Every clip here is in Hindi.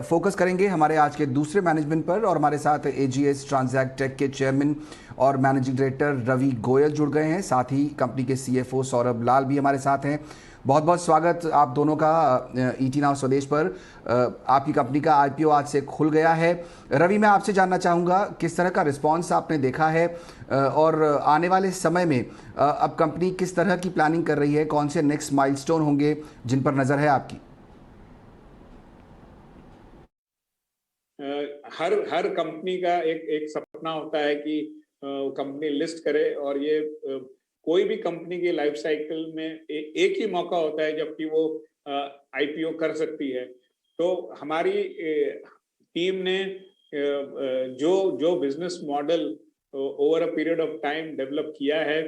फोकस करेंगे हमारे आज के दूसरे मैनेजमेंट पर और हमारे साथ एजीएस ट्रांजैक्ट टेक के चेयरमैन और मैनेजिंग डायरेक्टर रवि गोयल जुड़ गए हैं। साथ ही कंपनी के सीएफओ सौरभ लाल भी हमारे साथ हैं। बहुत बहुत स्वागत आप दोनों का ईटी नाउ स्वदेश पर। आपकी कंपनी का आईपीओ आज से खुल गया है। रवि, मैं आपसे जानना चाहूँगा किस तरह का रिस्पांस आपने देखा है और आने वाले समय में अब कंपनी किस तरह की प्लानिंग कर रही है, कौन से नेक्स्ट माइलस्टोन होंगे जिन पर नज़र है आपकी? हर कंपनी का एक सपना होता है कि कंपनी लिस्ट करे, और ये कोई भी कंपनी की लाइफ साइकिल में एक ही मौका होता है जबकि वो आईपीओ कर सकती है। तो हमारी टीम ने जो जो business model over a period of time develop किया है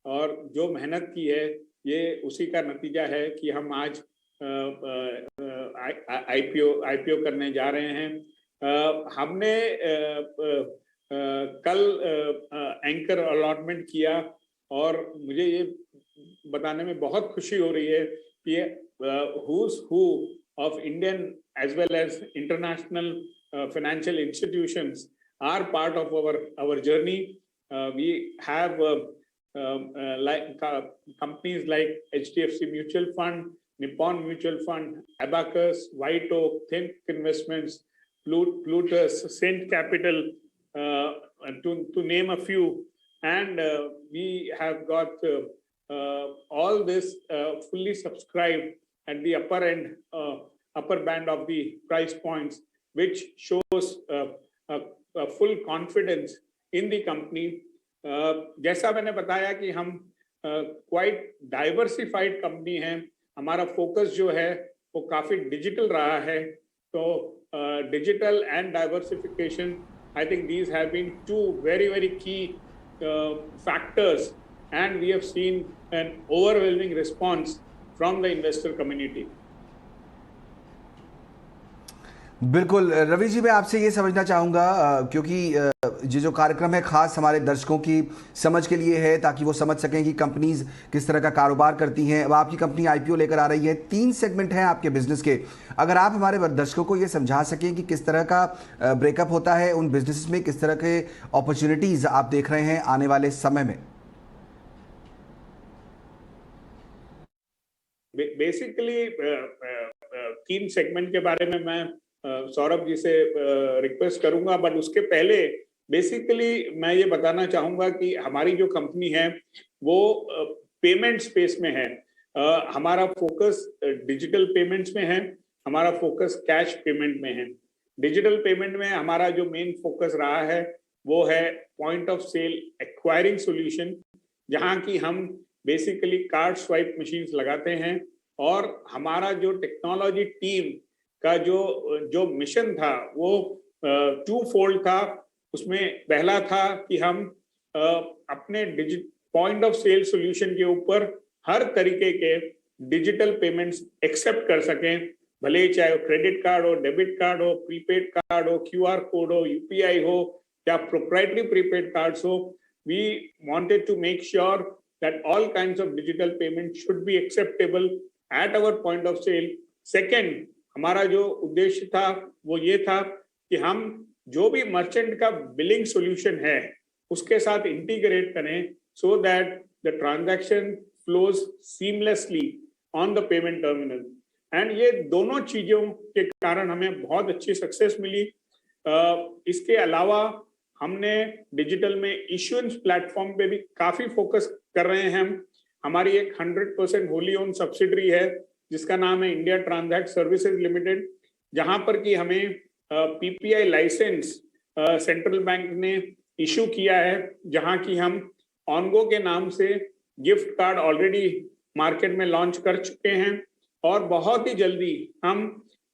और जो मेहनत की है, ये उसी का नतीजा है कि हम आज आईपीओ करने जा रहे हैं। हमने कल एंकर अलॉटमेंट किया और मुझे ये बताने में बहुत खुशी हो रही है कि who's who of Indian as well as international financial institutions are part of our journey. We have companies like HDFC Mutual Fund, Nippon Mutual Fund, Abacus, White Oak, Think Investments, Plutus, Saint Capital, to name a few. And we have got all this fully subscribed at the upper end, upper band of the price points, which shows a full confidence in the company. जैसा मैंने बताया कि हम क्वाइट डाइवर्सिफाइड कंपनी हैं। हमारा फोकस जो है वो काफी डिजिटल रहा है। तो digital and diversification, I think these have been two very key factors, and we have seen an overwhelming response from the investor community. बिल्कुल रवि जी, मैं आपसे ये समझना चाहूँगा क्योंकि ये जो कार्यक्रम है खास हमारे दर्शकों की समझ के लिए है ताकि वो समझ सकें कि कंपनीज किस तरह का कारोबार करती हैं। अब आपकी कंपनी आईपीओ लेकर आ रही है, 3 सेगमेंट हैं आपके बिजनेस के। अगर आप हमारे दर्शकों को ये समझा सकें कि किस तरह का ब्रेकअप होता है उन बिजनेस में, किस तरह के अपॉर्चुनिटीज आप देख रहे हैं आने वाले समय में। बेसिकली 3 सेगमेंट के बारे में मैं सौरभ जी से रिक्वेस्ट करूंगा, बट उसके पहले बेसिकली मैं ये बताना चाहूंगा कि हमारी जो कंपनी है वो पेमेंट स्पेस में है। हमारा फोकस डिजिटल पेमेंट्स में है, हमारा फोकस कैश पेमेंट में है। डिजिटल पेमेंट में हमारा जो मेन फोकस रहा है वो है point of sale acquiring solution, जहां की हम बेसिकली कार्ड स्वाइप मशीन्स लगाते हैं। और हमारा जो टेक्नोलॉजी टीम का जो मिशन था वो 2 फोल्ड था। उसमें पहला था कि हम अपने पॉइंट ऑफ सेल सॉल्यूशन के ऊपर हर तरीके के डिजिटल पेमेंट्स एक्सेप्ट कर सकें, भले चाहे क्रेडिट कार्ड हो, डेबिट कार्ड हो, प्रीपेड कार्ड हो, क्यूआर कोड हो, यूपीआई हो या प्रोप्राइटरी प्रीपेड कार्ड्स हो। We wanted to make sure that all kinds of digital payment should be acceptable at our point of sale. Second, हमारा जो उद्देश्य था वो ये था कि हम जो भी मर्चेंट का बिलिंग सॉल्यूशन है उसके साथ इंटीग्रेट करें so that the transaction flows seamlessly on the payment terminal. And ये दोनों चीजों के कारण हमें बहुत अच्छी सक्सेस मिली। इसके अलावा हमने डिजिटल में इश्यूएंस प्लेटफॉर्म पे भी काफी फोकस कर रहे हैं। हमारी एक 100% होली ओन सब्सिडरी है जिसका नाम है इंडिया ट्रांजैक्ट सर्विसेज लिमिटेड, जहां पर कि हमें पीपीआई लाइसेंस सेंट्रल बैंक ने इशू किया है, जहां की हम ऑनगो के नाम से गिफ्ट कार्ड ऑलरेडी मार्केट में लॉन्च कर चुके हैं और बहुत ही जल्दी हम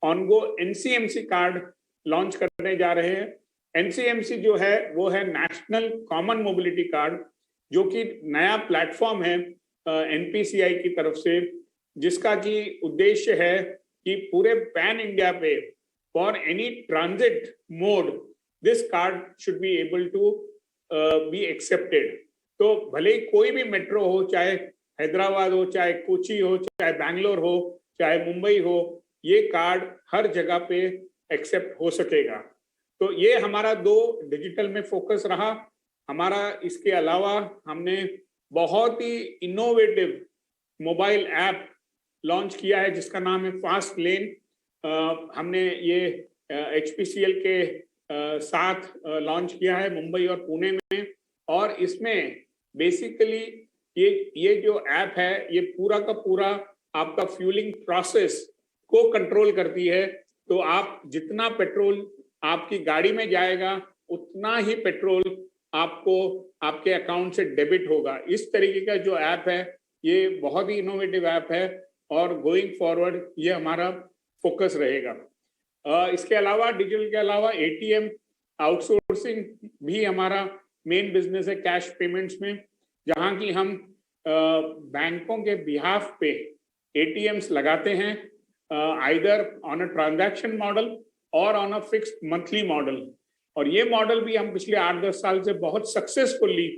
ऑनगो एनसीएमसी कार्ड लॉन्च करने जा रहे हैं। एनसीएमसी जो है वो है नेशनल कॉमन मोबिलिटी कार्ड, जो कि नया प्लेटफॉर्म है एनपीसीआई की तरफ से, जिसका की उद्देश्य है कि पूरे पैन इंडिया पे for any transit mode this card should be able to be accepted. तो भले ही कोई भी मेट्रो हो, चाहे हैदराबाद हो, चाहे कोची हो, चाहे बैंगलोर हो, चाहे मुंबई हो, ये कार्ड हर जगह पे एक्सेप्ट हो सकेगा। तो ये हमारा 2 डिजिटल में फोकस रहा हमारा। इसके अलावा हमने बहुत ही इनोवेटिव मोबाइल ऐप लॉन्च किया है जिसका नाम है फास्ट लेन। हमने ये HPCL के साथ लॉन्च किया है मुंबई और पुणे में। और इसमें बेसिकली ये जो ऐप है ये पूरा का पूरा आपका फ्यूलिंग प्रोसेस को कंट्रोल करती है। तो आप जितना पेट्रोल आपकी गाड़ी में जाएगा उतना ही पेट्रोल आपको आपके अकाउंट से डेबिट होगा। इस तरीके का जो ऐप है ये बहुत ही इनोवेटिव ऐप है और गोइंग फॉरवर्ड ये हमारा फोकस रहेगा। इसके अलावा डिजिटल के अलावा ATM आउटसोर्सिंग भी हमारा मेन बिजनेस है कैश पेमेंट्स में, जहां की हम बैंकों के बिहाफ पे ATMs लगाते हैं either on a transaction model or on a fixed monthly model. और ये मॉडल भी हम पिछले 8-10 साल से बहुत सक्सेसफुली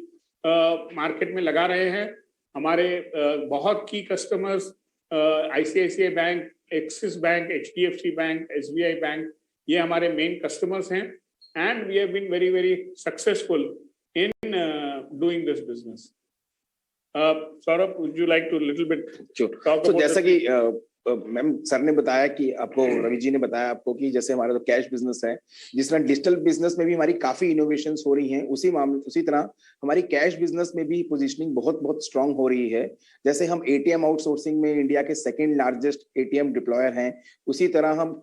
मार्केट में लगा रहे हैं। हमारे बहुत की customers ICICI bank, Axis bank, HDFC bank, SBI bank, ये हमारे मेन कस्टमर्स हैं and we have been very very successful in doing this business. Saurabh, would you like to little bit talk about? जैसा कि मैम सर ने बताया कि आपको, रवि जी ने बताया आपको कि जैसे हमारा जो कैश बिजनेस है, जिस तरह डिजिटल बिजनेस में भी हमारी काफी इनोवेशंस हो रही हैं, उसी तरह हमारी कैश बिजनेस में भी पोजीशनिंग बहुत बहुत स्ट्रांग हो रही है। जैसे हम ATM आउटसोर्सिंग में इंडिया के सेकंड लार्जेस्ट ATM डिप्लॉयर हैं, उसी तरह हम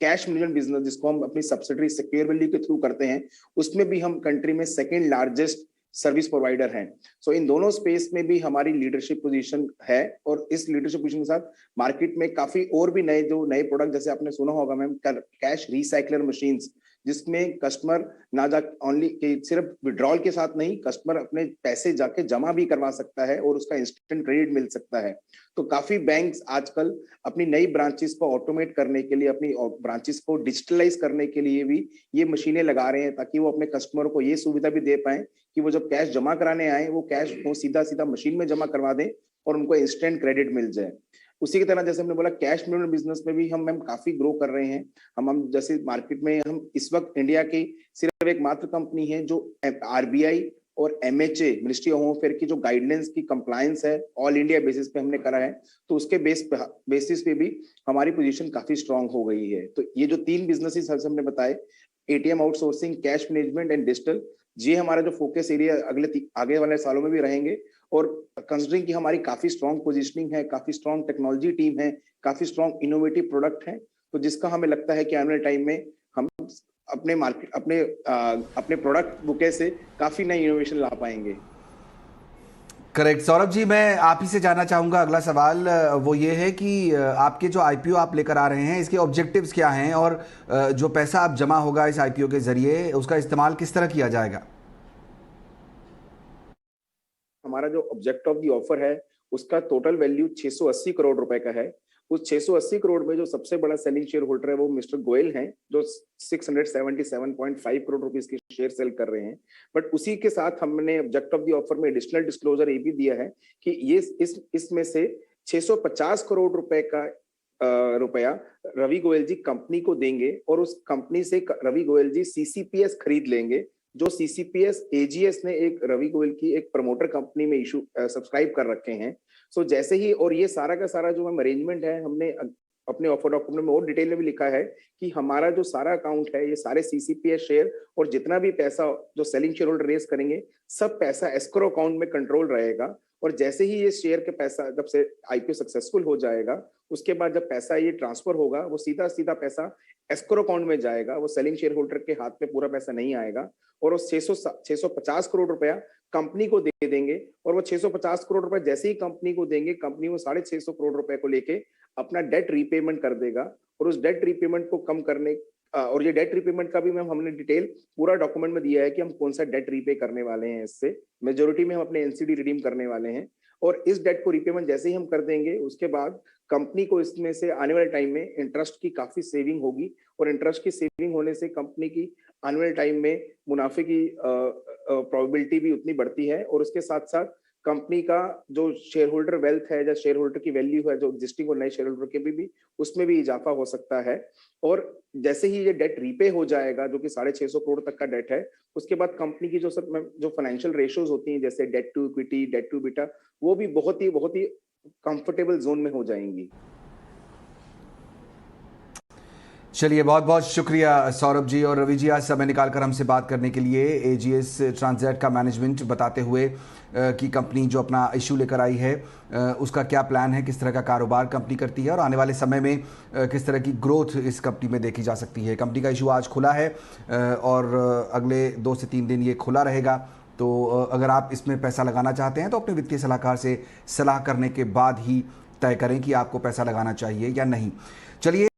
कैश मैनेजमेंट बिजनेस जिसको हम अपनी सब्सिडरी सिक्योर वैल्यू के थ्रू करते हैं, उसमें भी हम कंट्री में सेकंड लार्जेस्ट सर्विस प्रोवाइडर हैं। सो इन दोनों स्पेस में भी हमारी लीडरशिप पोजीशन है और इस लीडरशिप पोजीशन के साथ मार्केट में काफी और भी नए प्रोडक्ट, जैसे आपने सुना होगा मैम, कैश रिसाइकलर मशीन्स, जिसमें कस्टमर ना जा ओनली सिर्फ विड्रॉल के साथ नहीं, कस्टमर अपने पैसे जाके जमा भी करवा सकता है और उसका इंस्टेंट क्रेडिट मिल सकता है। तो काफी बैंक्स आजकल अपनी नई ब्रांचेस को ऑटोमेट करने के लिए, अपनी ब्रांचेस को डिजिटलाइज करने के लिए भी ये मशीनें लगा रहे हैं, ताकि वो अपने कस्टमर को ये सुविधा भी दे पाए कि वो जब कैश जमा कराने आए, वो कैश को सीधा सीधा मशीन में जमा करवा दें और उनको इंस्टेंट क्रेडिट मिल जाए। उसी की तरह जैसे हमने बोला, कैश मैनेजमेंट बिजनेस में भी हम काफी ग्रो कर रहे हैं। हम जैसे मार्केट में हम इस वक्त इंडिया की सिर्फ एक मात्र कंपनी है जो RBI और MHA, ministry of home affair की जो गाइडलाइंस की कंप्लायंस है, ऑल इंडिया बेसिस पे हमने करा है। तो उसके बेसिस पे भी हमारी पोजीशन काफी स्ट्रांग हो गई है। तो ये जो 3 बिजनेसेस हमने बताए, ATM outsourcing, cash management and digital, ये हमारा जो फोकस एरिया आगे वाले सालों में भी रहेंगे। और कंसिडरिंग कि हमारी काफी स्ट्रांग पोजीशनिंग है, काफी स्ट्रांग टेक्नोलॉजी टीम है, काफी स्ट्रांग इनोवेटिव प्रोडक्ट है, तो जिसका हमें लगता है कि आने वाले टाइम में हम अपने मार्केट, अपने प्रोडक्ट बुके से काफी नई इनोवेशन ला पाएंगे। करेक्ट। सौरभ जी, मैं आप ही से जानना चाहूंगा, अगला सवाल वो ये है कि आपके जो IPO आप लेकर आ रहे हैं, इसके ऑब्जेक्टिव्स क्या हैं और जो पैसा आप जमा होगा इस IPO के जरिए, उसका इस्तेमाल किस तरह किया जाएगा? हमारा जो ऑब्जेक्ट ऑफ द ऑफर है उसका टोटल वैल्यू 680 करोड़ रुपए का है। उस 680 करोड़ में जो सबसे बड़ा सेलिंग शेयर होल्डर है वो मिस्टर गोयल हैं, जो 677.5 करोड़ रुपीस के शेयर सेल कर रहे हैं। बट उसी के साथ हमने ऑब्जेक्ट ऑफ द ऑफर में एडिशनल डिस्क्लोजर ये भी दिया है कि ये इसमें से 650 करोड़ रुपए का रुपया रवि गोयल जी कंपनी को देंगे और उस कंपनी से रवि गोयल जी CCPS खरीद लेंगे, जो CCPS AGS ने एक रवि गोयल की एक प्रमोटर कंपनी में इशू सब्सक्राइब कर रखे हैं। सो जैसे ही, और ये सारा का सारा जो हम अरेंजमेंट है, हमने अपने ऑफर डॉक्यूमेंट में और डिटेल में भी लिखा है कि हमारा जो सारा अकाउंट है, ये सारे CCPS शेयर और जितना भी पैसा जो सेलिंग शेयर होल्डर रेस करेंगे, सब पैसा एस्क्रो अकाउंट में कंट्रोल रहेगा। और जैसे ही ये शेयर के पैसा, जब से IPO सक्सेसफुल हो जाएगा, उसके बाद जब पैसा ये ट्रांसफर होगा, वो सीधा सीधा पैसा एस्क्रो अकाउंट में जाएगा, वो सेलिंग शेयर होल्डर के हाथ में पूरा पैसा नहीं आएगा। और वो 650 करोड़ रुपया कंपनी को दे देंगे और वो 650 करोड़ रुपए जैसे ही कंपनी को देंगे, कंपनी वो 650 करोड़ रुपए को लेके अपना डेट रीपेमेंट कर देगा। और उस डेट रीपेमेंट को कम करने, और ये डेट रीपेमेंट का भी मैम हमने डिटेल पूरा डॉक्यूमेंट में दिया है कि हम कौन सा डेट रीपे करने वाले हैं। इससे मेजोरिटी में हम अपने NCD रिडीम करने वाले हैं और इस डेट को रीपेमेंट जैसे ही हम कर देंगे, उसके बाद कंपनी को इसमें से आने वाले टाइम में इंटरेस्ट की काफी सेविंग होगी और इंटरेस्ट की सेविंग होने से कंपनी की आने वाले टाइम में मुनाफे की प्रोबेबिलिटी भी उतनी बढ़ती है। और उसके साथ साथ कंपनी का जो शेयर होल्डर वेल्थ है या शेयर होल्डर की वैल्यू है, जो एग्जिस्टिंग और नए शेयर होल्डर के भी उसमें भी इजाफा हो सकता है। और जैसे ही ये डेट रीपे हो जाएगा, जो कि 650 करोड़ तक का डेट है, उसके बाद कंपनी की जो फाइनेंशियल रेशियोज होती हैं, जैसे debt to equity, debt to EBITDA, वो भी बहुत ही कंफर्टेबल जोन में हो जाएंगी। चलिए, बहुत बहुत शुक्रिया सौरभ जी और रवि जी, आज समय निकालकर हमसे बात करने के लिए। एजीएस ट्रांजैक्ट का मैनेजमेंट बताते हुए कि कंपनी जो अपना इशू लेकर आई है उसका क्या प्लान है, किस तरह का कारोबार कंपनी करती है और आने वाले समय में किस तरह की ग्रोथ इस कंपनी में देखी जा सकती है। कंपनी का इशू आज खुला है और अगले 2 से 3 दिन ये खुला रहेगा। तो अगर आप इसमें पैसा लगाना चाहते हैं तो अपने वित्तीय सलाहकार से सलाह करने के बाद ही तय करें कि आपको पैसा लगाना चाहिए या नहीं। चलिए।